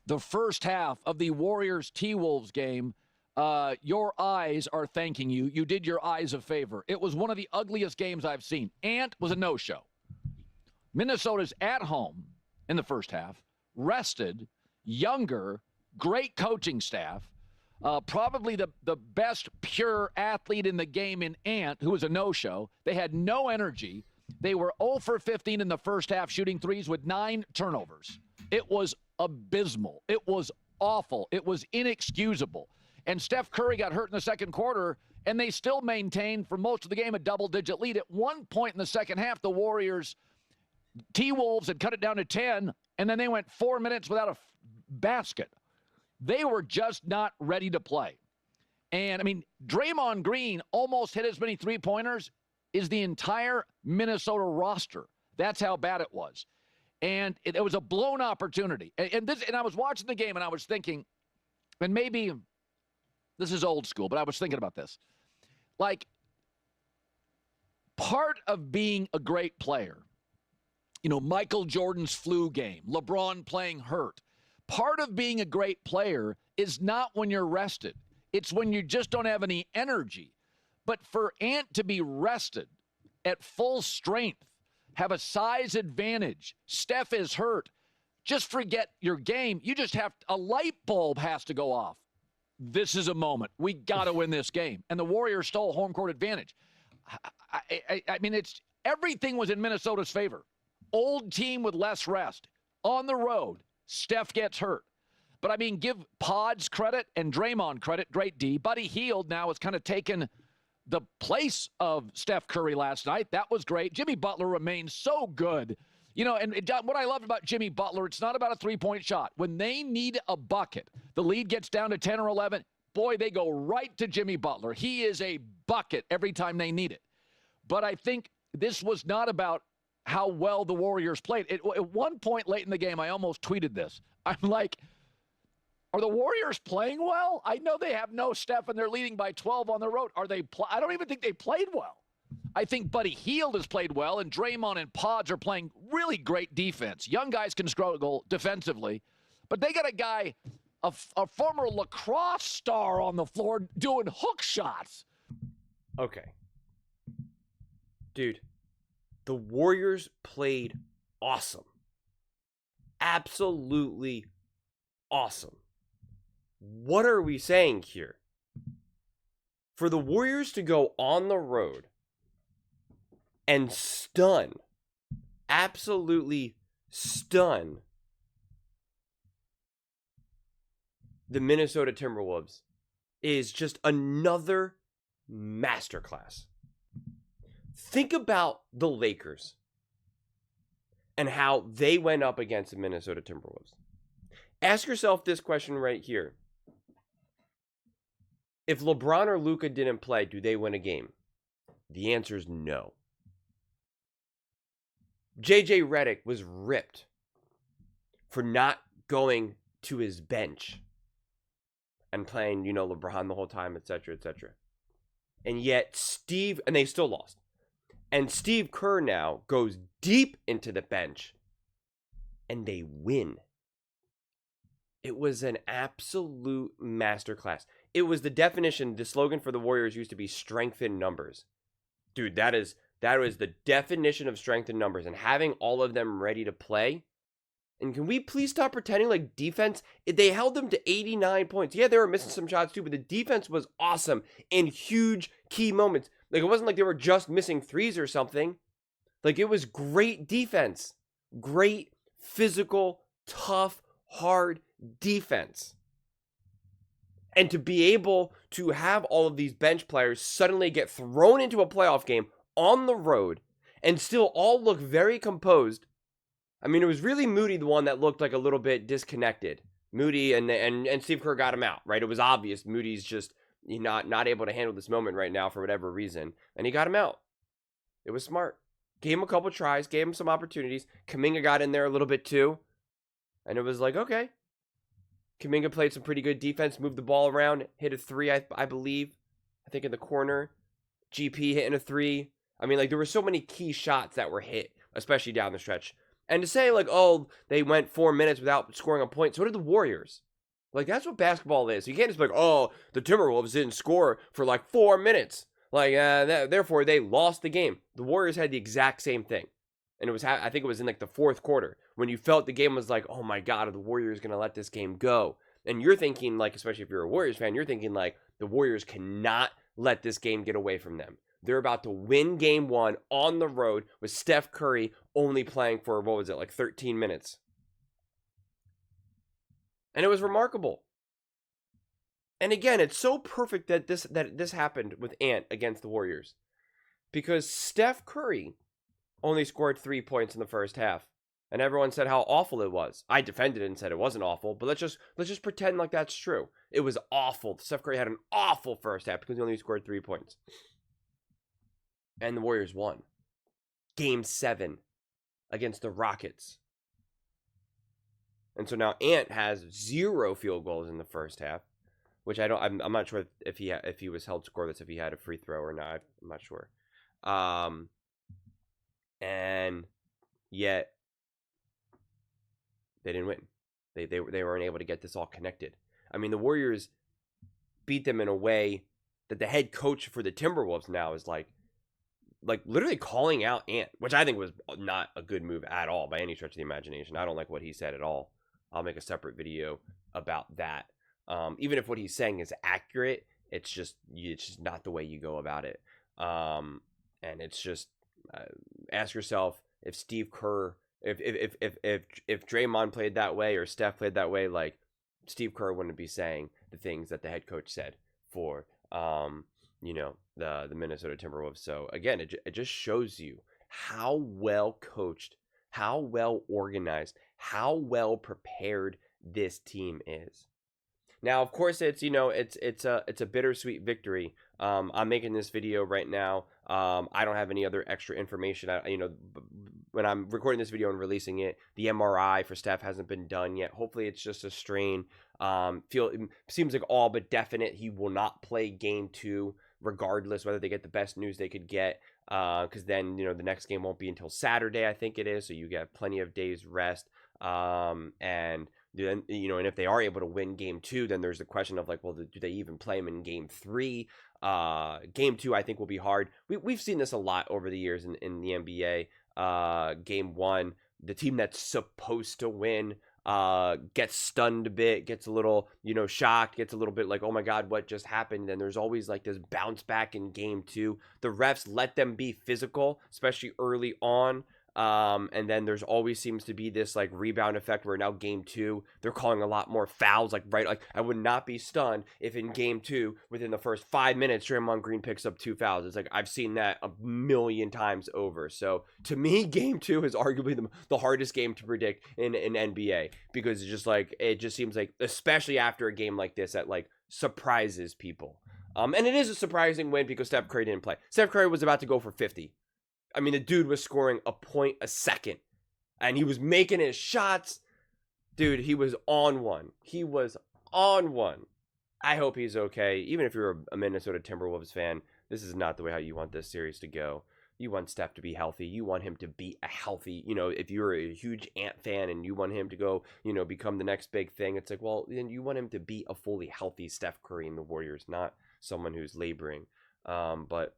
the first half of the Warriors T-Wolves game, your eyes are thanking you. You did your eyes a favor. It was one of the ugliest games I've seen. Ant was a no-show. Minnesota's at home in the first half, rested, younger, great coaching staff, probably the best pure athlete in the game in Ant, who was a no-show. They had no energy. They were 0 for 15 in the first half, shooting threes with 9 turnovers. It was abysmal. It was awful. It was inexcusable. And Steph Curry got hurt in the second quarter, and they still maintained for most of the game a double-digit lead. At one point in the second half, the Warriors T-Wolves had cut it down to 10, and then they went 4 minutes without a basket. They were just not ready to play. And, I mean, Draymond Green almost hit as many three-pointers as the entire Minnesota roster. That's how bad it was. And it was a blown opportunity. And I was watching the game, and I was thinking, and maybe this is old school, but I was thinking about this. Like, part of being a great player, you know, Michael Jordan's flu game, LeBron playing hurt. Part of being a great player is not when you're rested. It's when you just don't have any energy. But for Ant to be rested at full strength, have a size advantage, Steph is hurt, just forget your game. You just have, a light bulb has to go off. This is a moment. We got to win this game. And the Warriors stole home court advantage. I mean, everything was in Minnesota's favor. Old team with less rest. On the road, Steph gets hurt. But, I mean, give Pods credit and Draymond credit. Great D. Buddy Hield now has kind of taken the place of Steph Curry last night. That was great. Jimmy Butler remains so good. You know, and what I love about Jimmy Butler, it's not about a three-point shot. When they need a bucket, the lead gets down to 10 or 11, boy, they go right to Jimmy Butler. He is a bucket every time they need it. But I think this was not about how well the Warriors played. At one point late in the game, I almost tweeted this. I'm like, are the Warriors playing well? I know they have no Steph and they're leading by 12 on the road. I don't even think they played well. I think Buddy Hield has played well, and Draymond and Pods are playing really great defense. Young guys can struggle defensively, but they got a guy, a former lacrosse star on the floor doing hook shots. Okay. Dude, the Warriors played awesome. Absolutely awesome. What are we saying here? For the Warriors to go on the road and absolutely stun the Minnesota Timberwolves is just another masterclass. Think about the Lakers and how they went up against the Minnesota Timberwolves. Ask yourself this question right here. If LeBron or Luka didn't play, do they win a game? The answer is no. JJ Redick was ripped for not going to his bench and playing, LeBron the whole time, etc., etc. And yet and they still lost. And Steve Kerr now goes deep into the bench and they win. It was an absolute masterclass. It was the definition, the slogan for the Warriors used to be strength in numbers. Dude, that was the definition of strength in numbers, and having all of them ready to play. And can we please stop pretending like defense? They held them to 89 points. Yeah, they were missing some shots too, but the defense was awesome in huge key moments. Like, it wasn't like they were just missing threes or something. Like, it was great defense. Great, physical, tough, hard defense. And to be able to have all of these bench players suddenly get thrown into a playoff game on the road and still all look very composed. I mean, it was really Moody, the one that looked like a little bit disconnected. Moody and Steve Kerr got him out, right? It was obvious Moody's just not able to handle this moment right now for whatever reason. And he got him out. It was smart. Gave him a couple tries, gave him some opportunities. Kuminga got in there a little bit too. And it was like, okay. Kuminga played some pretty good defense, moved the ball around, hit a three, I believe. I think in the corner. GP hitting a three. I mean, like, there were so many key shots that were hit, especially down the stretch. And to say, like, oh, they went 4 minutes without scoring a point, so did the Warriors. Like, that's what basketball is. You can't just be like, oh, the Timberwolves didn't score for, like, 4 minutes. Like, therefore, they lost the game. The Warriors had the exact same thing. And it was, I think it was in, like, the fourth quarter, when you felt the game was like, oh, my God, are the Warriors going to let this game go? And you're thinking, like, especially if you're a Warriors fan, you're thinking, like, the Warriors cannot let this game get away from them. They're about to win game 1 on the road with Steph Curry only playing for, what was it, like 13 minutes. And it was remarkable. And again, it's so perfect that this happened with Ant against the Warriors. Because Steph Curry only scored 3 points in the first half. And everyone said how awful it was. I defended it and said it wasn't awful, but let's just pretend like that's true. It was awful. Steph Curry had an awful first half because he only scored 3 points. And the Warriors won. Game 7 against the Rockets. And so now Ant has 0 field goals in the first half, which I'm not sure if he was held scoreless, if he had a free throw or not. I'm not sure. And yet they didn't win. They weren't able to get this all connected. I mean, the Warriors beat them in a way that the head coach for the Timberwolves now is like literally calling out Ant, which I think was not a good move at all by any stretch of the imagination. I don't like what he said at all. I'll make a separate video about that. Even if what he's saying is accurate, it's just not the way you go about it. And it's just ask yourself if Steve Kerr, if Draymond played that way or Steph played that way, like Steve Kerr wouldn't be saying the things that the head coach said for the Minnesota Timberwolves. So again, it just shows you how well coached, how well organized, how well prepared this team is. Now, of course, it's a bittersweet victory. I'm making this video right now. I don't have any other extra information. When I'm recording this video and releasing it, the MRI for Steph hasn't been done yet. Hopefully, it's just a strain. It seems like all but definite he will not play game 2, regardless whether they get the best news they could get. Because then the next game won't be until Saturday, I think it is. So you get plenty of days rest. And then and if they are able to win game 2, then there's the question of like, well, do they even play him in game 3? Game 2, I think, will be hard. We've seen this a lot over the years in the NBA. Game 1, the team that's supposed to win gets stunned a bit, gets a little shocked, gets a little bit like, oh my God, what just happened? And there's always like this bounce back in game 2. The refs let them be physical, especially early on. And then there's always seems to be this like rebound effect where now game 2, they're calling a lot more fouls. Like I would not be stunned if in game 2, within the first 5 minutes, Draymond Green picks up 2 fouls. It's like, I've seen that a million times over. So to me, game 2 is arguably the hardest game to predict in NBA, because it just seems like, especially after a game like this, that like surprises people. And it is a surprising win because Steph Curry didn't play. Steph Curry was about to go for 50. I mean, the dude was scoring a point a second, and he was making his shots. Dude, he was on one. He was on one. I hope he's okay. Even if you're a Minnesota Timberwolves fan, this is not the way how you want this series to go. You want Steph to be healthy. You want him to be a healthy, if you're a huge Ant fan and you want him to go, become the next big thing, it's like, well, then you want him to be a fully healthy Steph Curry in the Warriors, not someone who's laboring. But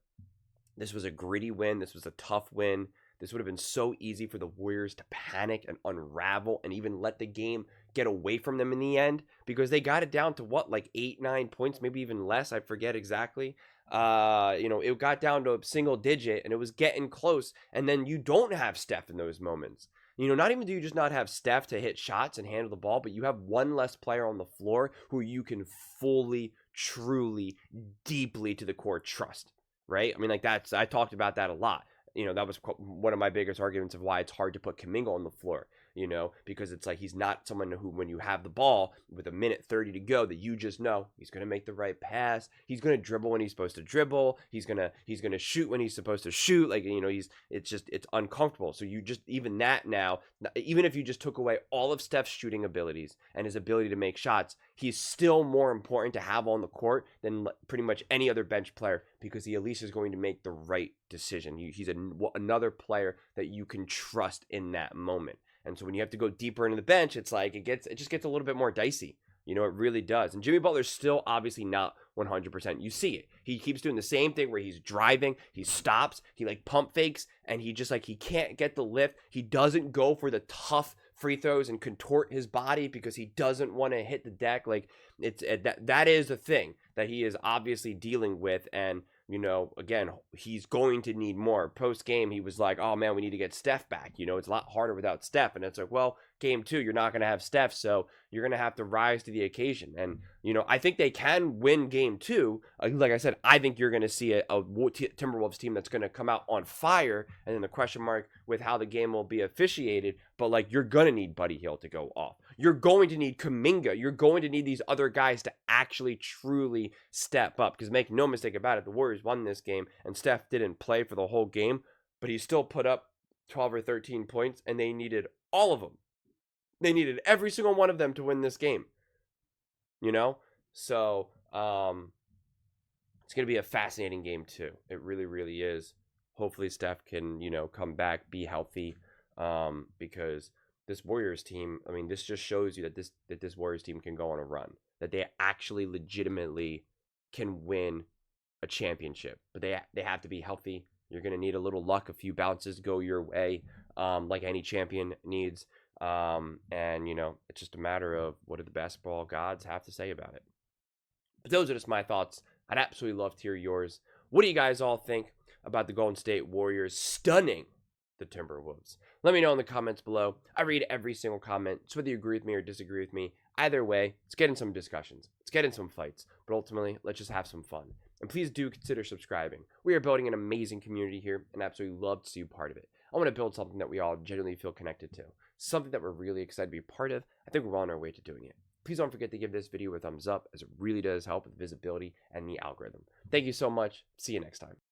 this was a gritty win. This was a tough win. This would have been so easy for the Warriors to panic and unravel and even let the game get away from them in the end, because they got it down to what, like 8-9 points, maybe even less. I forget exactly. It got down to a single digit and it was getting close. And then you don't have Steph in those moments. Not even do you just not have Steph to hit shots and handle the ball, but you have one less player on the floor who you can fully, truly, deeply to the core trust. Right? I mean, I talked about that a lot. That was one of my biggest arguments of why it's hard to put Kuminga on the floor. you know, because it's like he's not someone who, when you have the ball with a minute 30 to go, that you just know he's going to make the right pass. He's going to dribble when he's supposed to dribble. He's going to shoot when he's supposed to shoot. Like, you know, it's uncomfortable. So you just, even that now, even if you just took away all of Steph's shooting abilities and his ability to make shots, he's still more important to have on the court than pretty much any other bench player, because he at least is going to make the right decision. He's another player that you can trust in that moment. And so when you have to go deeper into the bench, it's like it just gets a little bit more dicey. You know, it really does. And Jimmy Butler's still obviously not 100%. You see it. He keeps doing the same thing where he's driving, he stops, he like pump fakes, and he just like, he can't get the lift. He doesn't go for the tough free throws and contort his body because he doesn't want to hit the deck. Like, it's that is a thing that he is obviously dealing with. And, you know, again, he's going to need more. Post game, he was like, oh man, we need to get Steph back. You know, it's a lot harder without Steph. And it's like, well, game 2, you're not going to have Steph, so you're going to have to rise to the occasion. And, you know, I think they can win game 2. Like I said, I think you're going to see a Timberwolves team that's going to come out on fire, and then the question mark with how the game will be officiated. But, like, you're going to need Buddy Hield to go off. You're going to need Kuminga. You're going to need these other guys to actually truly step up. Because make no mistake about it, the Warriors won this game, and Steph didn't play for the whole game, but he still put up 12 or 13 points, and they needed all of them. They needed every single one of them to win this game. You know? So, it's going to be a fascinating game, too. It really, really is. Hopefully, Steph can, you know, come back, be healthy, because this Warriors team, I mean, this just shows you that this Warriors team can go on a run, that they actually legitimately can win a championship. But they have to be healthy. You're going to need a little luck, a few bounces go your way, like any champion needs. And, you know, it's just a matter of what do the basketball gods have to say about it. But those are just my thoughts. I'd absolutely love to hear yours. What do you guys all think about the Golden State Warriors stunning the Timberwolves? Let me know in the comments below. I read every single comment, so whether you agree with me or disagree with me, either way, let's get in some discussions. Let's get in some fights. But ultimately, let's just have some fun. And please do consider subscribing. We are building an amazing community here, and absolutely love to see you part of it. I want to build something that we all genuinely feel connected to. Something that we're really excited to be part of. I think we're on our way to doing it. Please don't forget to give this video a thumbs up, as it really does help with visibility and the algorithm. Thank you so much. See you next time.